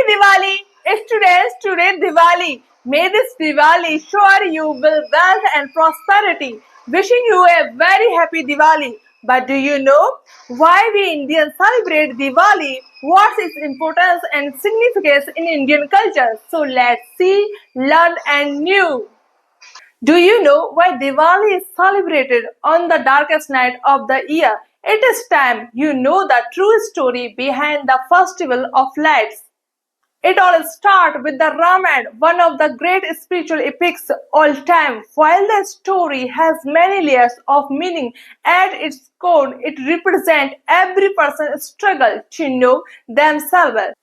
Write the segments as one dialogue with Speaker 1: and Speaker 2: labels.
Speaker 1: Diwali! It's today Diwali. May this Diwali shower you with wealth and prosperity. Wishing you a very happy Diwali. But do you know why we Indians celebrate Diwali? What's its importance and significance in Indian culture? So let's see, learn and know. Do you know why Diwali is celebrated on the darkest night of the year? It is time you know the true story behind the festival of lights. It all starts with the Ramayana, one of the great spiritual epics all time. While the story has many layers of meaning, at its core it represents every person's struggle to know themselves.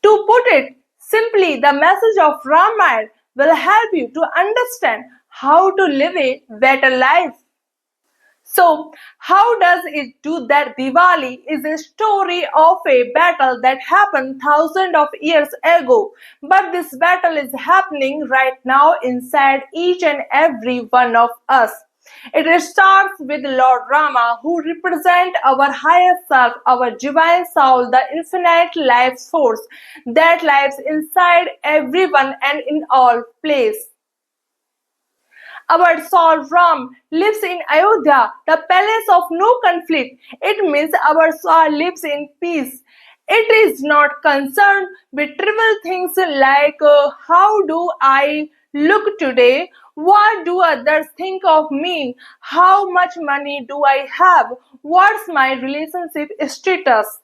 Speaker 1: To put it simply, the message of Ramayana will help you to understand how to live a better life. So, how does it do that? Diwali is a story of a battle that happened thousands of years ago. But this battle is happening right now inside each and every one of us. It starts with Lord Rama, who represents our higher self, our divine soul, the infinite life force that lives inside everyone and in all places. Our soul Ram lives in Ayodhya, the palace of no conflict. It means our soul lives in peace. It is not concerned with trivial things like how do I look today? What do others think of me? How much money do I have? What's my relationship status?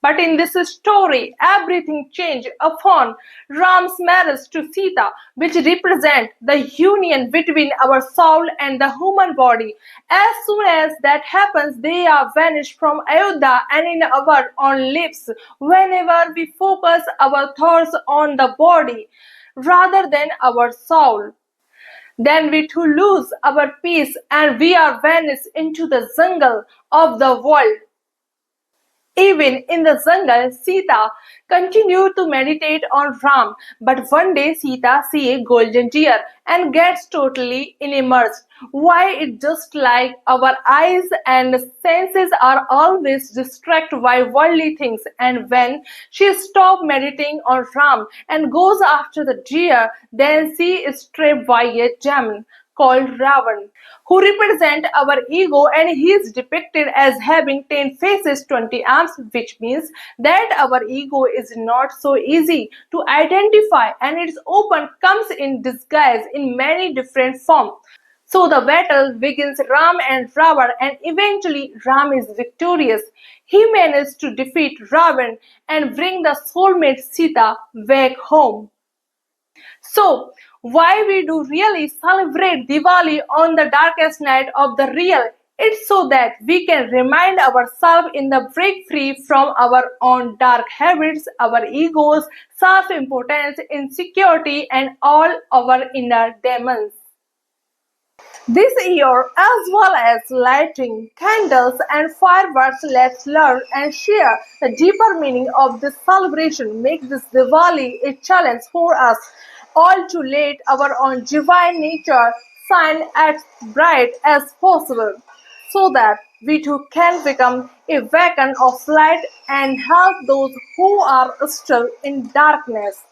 Speaker 1: But in this story, everything changed upon Ram's marriage to Sita, which represents the union between our soul and the human body. As soon as that happens, they are vanished from Ayodhya and in our own lives. Whenever we focus our thoughts on the body rather than our soul, then we too lose our peace and we are vanished into the jungle of the world. Even in the jungle, Sita continued to meditate on Ram. But one day Sita sees a golden deer and gets totally immersed. Why? It's just like our eyes and senses are always distracted by worldly things. And when she stops meditating on Ram and goes after the deer, then she is trapped by a demon called Ravan, who represent our ego, and he is depicted as having 10 faces, 20 arms, which means that our ego is not so easy to identify and its open comes in disguise in many different forms. So the battle begins Ram and Ravan and eventually Ram is victorious. He manages to defeat Ravan and bring the soulmate Sita back home. So, why we do really celebrate Diwali on the darkest night of the real? It's so that we can remind ourselves in the break free from our own dark habits, our egos, self-importance, insecurity, and all our inner demons. This year, as well as lighting candles and fireworks, let's learn and share the deeper meaning of this celebration. Make this Diwali a challenge for us all to let our own divine nature shine as bright as possible so that we too can become a beacon of light and help those who are still in darkness.